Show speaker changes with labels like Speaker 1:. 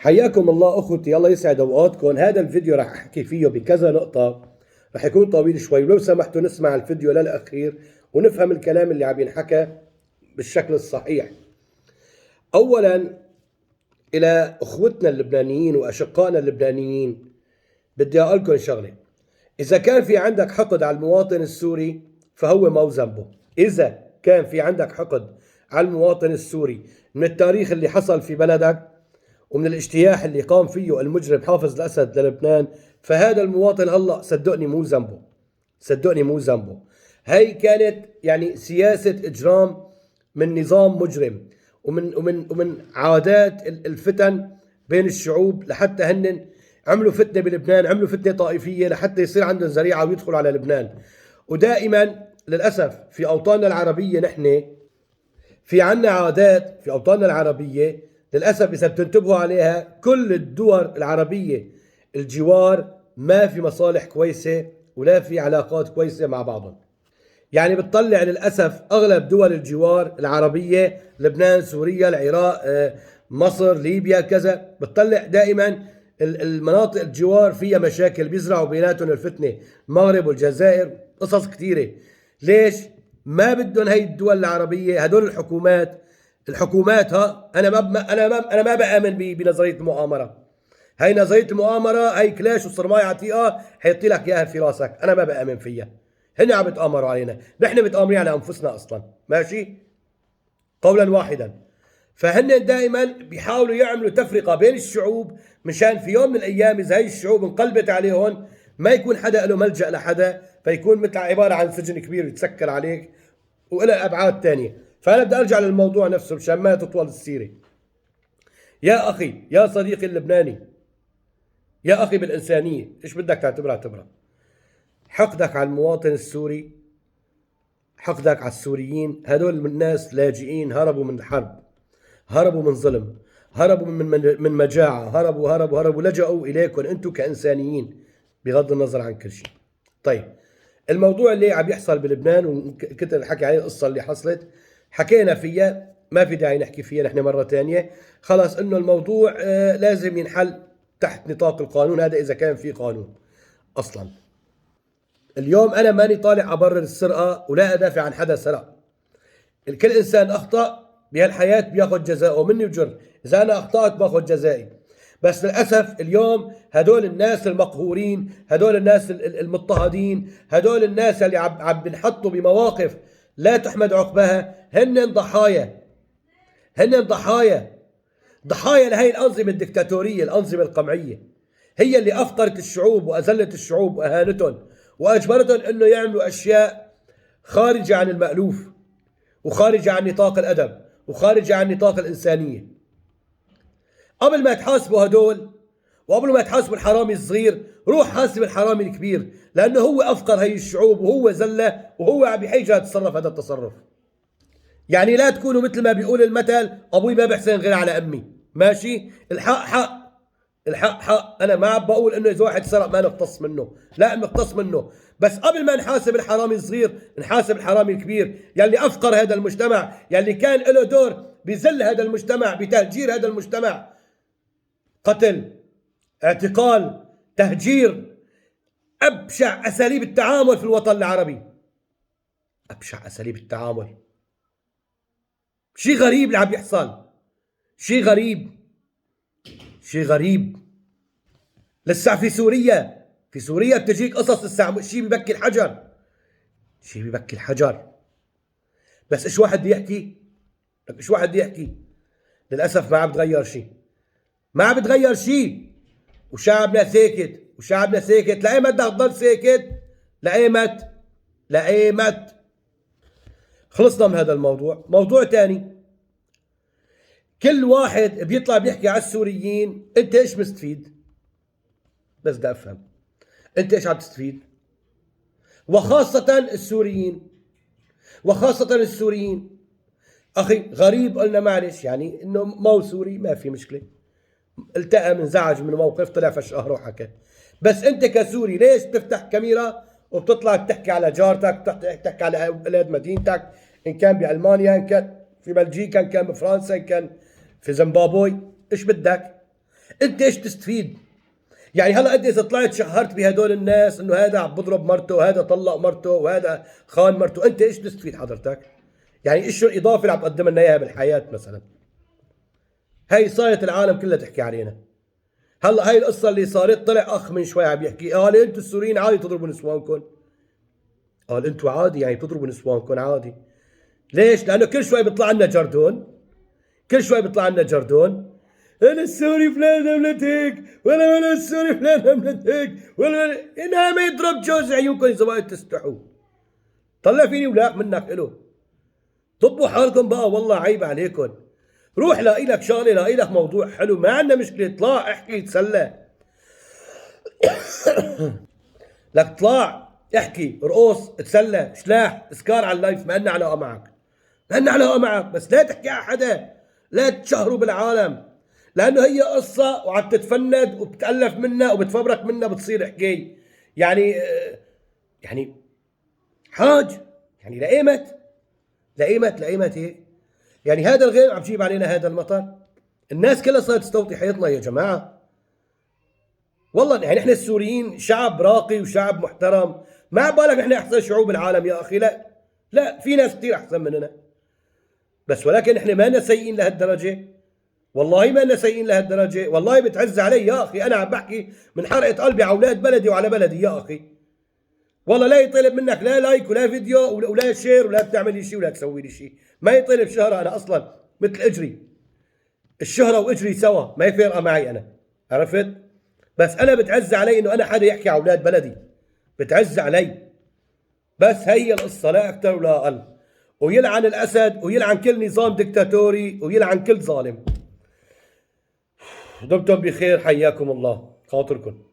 Speaker 1: حياكم الله اخوتي، الله يسعد اوقاتكم. هذا الفيديو رح احكي فيه بكذا نقطة، رح يكون طويل شوي، ولو سمحتوا نسمع الفيديو للاخير ونفهم الكلام اللي عم ينحكى بالشكل الصحيح. اولا، الى اخوتنا اللبنانيين واشقائنا اللبنانيين بدي اقول لكم شغلة: اذا كان في عندك حقد على المواطن السوري فهو مو ذنبه. اذا كان في عندك حقد على المواطن السوري من التاريخ اللي حصل في بلدك ومن الاجتياح اللي قام فيه المجرم حافظ الأسد للبنان، فهذا المواطن هلا صدقني مو ذنبه، صدقني مو ذنبه. هي كانت يعني سياسة إجرام من نظام مجرم ومن عادات الفتن بين الشعوب، لحتى هن عملوا فتنة بلبنان، عملوا فتنة طائفية لحتى يصير عندهم ذريعة ويدخلوا على لبنان. ودائما للأسف في أوطاننا العربية نحن في عنا عادات في أوطاننا العربية للأسف إذا بتنتبهوا عليها، كل الدول العربية الجوار ما في مصالح كويسة ولا في علاقات كويسة مع بعضهم. يعني بتطلع للأسف أغلب دول الجوار العربية، لبنان، سوريا، العراق، مصر، ليبيا، كذا، بتطلع دائما المناطق الجوار فيها مشاكل، بيزرعوا بيناتهم الفتنة. المغرب والجزائر قصص كثيرة. ليش؟ ما بدهم هي الدول العربية، هدول الحكومات انا ما بآمن بنظريه المؤامره. هي نظريه المؤامره، هي كلاش وصرماي عتيقه حيطي لك اياها في راسك، انا ما بآمن فيها. هن عم بيتآمروا علينا، نحن متآمرين على انفسنا اصلا، ماشي؟ قولا واحدا. فهن دائما بيحاولوا يعملوا تفرقه بين الشعوب، مشان في يوم من الايام اذا هي الشعوب انقلبت عليهم ما يكون حدا له ملجأ لحدا، فيكون مثل عباره عن سجن كبير يتسكر عليك وإلى ابعاد ثانيه. فانا بدي ارجع للموضوع نفسه مشان ما تطول السيره. يا اخي، يا صديقي اللبناني، يا اخي بالانسانيه، ايش بدك تعتبرها؟ حقدك على المواطن السوري، حقدك على السوريين، هدول الناس لاجئين، هربوا من حرب، هربوا من ظلم، هربوا من مجاعه، هربوا لجأوا اليكم انتم كانسانيين، بغض النظر عن كل شيء. طيب، الموضوع اللي عم يحصل بلبنان، وكنت الحكي عليه، القصه اللي حصلت حكينا فيها، ما في داعي نحكي فيها نحن مرة ثانية. خلاص انه الموضوع لازم ينحل تحت نطاق القانون، هذا اذا كان في قانون اصلا. اليوم انا ماني طالع ابرر السرقة ولا ادافع عن حدا سرق. كل انسان اخطأ بهالحياة بياخذ جزاءه، مني وجر، اذا انا اخطأت باخذ جزائي. بس للأسف اليوم هدول الناس المقهورين، هدول الناس المضطهدين، هدول الناس اللي عم بنحطوا بمواقف لا تحمد عقباها، هن ضحايا لهي الأنظمة الدكتاتورية، الأنظمة القمعية. هي اللي أفقرت الشعوب وأذلت الشعوب وأهانتهم وأجبرتهم أنه يعملوا أشياء خارجة عن المألوف، وخارجة عن نطاق الأدب، وخارجة عن نطاق الإنسانية. قبل ما تحاسبوا هدول، وقبل ما تحاسبوا الحرامي الصغير، روح حاسب الحرامي الكبير، لأنه هو أفقر هي الشعوب، وهو ذلة، وهو بحاجة يتصرف هذا التصرف. يعني لا تكونوا مثل ما بيقول المثل: أبوي ما بحسن غير على أمي. ماشي؟ الحق حق، الحق حق. أنا ما عم بقول إنه إذا واحد سرق ما نقتص منه، لا، نقتص منه، بس قبل ما نحاسب الحرامي الصغير نحاسب الحرامي الكبير، يلي أفقر هذا المجتمع، يلي كان له دور بذل هذا المجتمع، بتهجير هذا المجتمع، قتل، اعتقال، تهجير، أبشع أساليب التعامل في الوطن العربي، أبشع أساليب التعامل. شيء غريب اللي عم يحصل، شيء غريب. لسه في سوريا بتجيك قصص لسه شيء ببكي الحجر. بس ايش واحد بده يحكي؟ للأسف ما عم بتغير شيء، وشعبنا ساكت. لأيمت بدك تضل ساكت؟ لأيمت؟ خلصنا من هذا الموضوع. موضوع تاني: كل واحد بيطلع بيحكي على السوريين، انت ايش مستفيد؟ بس بدي افهم انت ايش عم تستفيد؟ وخاصة السوريين. اخي غريب، قلنا معلش، يعني انه مو سوري ما في مشكلة، التقى منزعج من موقف، طلع فشقهر وحكى. بس انت كسوري ليش بتفتح كاميرا وبتطلع بتحكي على جارتك، بتحكي على اولاد مدينتك، ان كان بألمانيا، ان كان في بلجيكا، ان كان بفرنسا، ان كان في زيمبابوي؟ ايش بدك؟ انت ايش تستفيد؟ يعني هلا انت اذا طلعت شهرت بهدول الناس انه هذا عم بضرب مرته وهذا طلق مرته وهذا خان مرته، انت ايش تستفيد حضرتك؟ يعني ايش الاضافه اللي عم تقدم لنا اياها بالحياه مثلا؟ هي صارت العالم كلها تحكي علينا. هلا هاي القصه اللي صارت، طلع اخ من شوي عم يحكي قال انتم السوريين عادي تضربوا نسوانكم. قال انتم عادي يعني تضربوا نسوانكم عادي. ليش؟ لانه كل شوي بيطلع لنا جردون، كل شوي بيطلع لنا جردون، انا السوري فلان عملت هيك، ولا السوري فلان عملت هيك، ولا انها ما يضرب جوز عيونكم اذا ما تستحوا. طلع فيني ولاق منك له. طبوا حالكم بقى، والله عيب عليكم. روح لاقي لك شغله، لاقي لك موضوع حلو، ما عندنا مشكله، طلع احكي تسلى. لك طلع احكي ارقص تسلى، شلاح اسكار على اللايف، ما لنا علاقه معك، ما لنا علاقه معك، بس لا تحكي على حدا، لا تشهروا بالعالم، لانه هي قصه وعم تتفند وبتالف منها وبتفبرك منها بتصير حكايه. يعني يعني حاج، يعني لايمت لايمت هيك؟ يعني هذا الغيم عم تجيب علينا هذا المطر؟ الناس كلها صارت تستوطي حيطنا يا جماعه. والله يعني احنا السوريين شعب راقي وشعب محترم، ما بالك احنا احسن شعوب العالم يا اخي؟ لا لا، في ناس كثير احسن مننا، بس ولكن احنا ما سيئين لهالدرجه، والله ما سيئين لهالدرجه، والله بتعز علي يا اخي، انا عم بحكي من حرقه قلبي على اولاد بلدي وعلى بلدي يا اخي. والله لا يطلب منك لا لايك ولا فيديو ولا شير ولا بتعمل لي شيء ولا تسوي لي شيء، ما يطلب شهره، انا اصلا مثل اجري، الشهره واجري سوا ما يفرقها معي انا، عرفت؟ بس انا بتعز علي انه انا حدا يحكي على اولاد بلدي، بتعز علي، بس هي القصه لا اكثر ولا اقل. ويلعن الاسد ويلعن كل نظام دكتاتوري ويلعن كل ظالم. دمتم بخير، حياكم الله، خاطركم.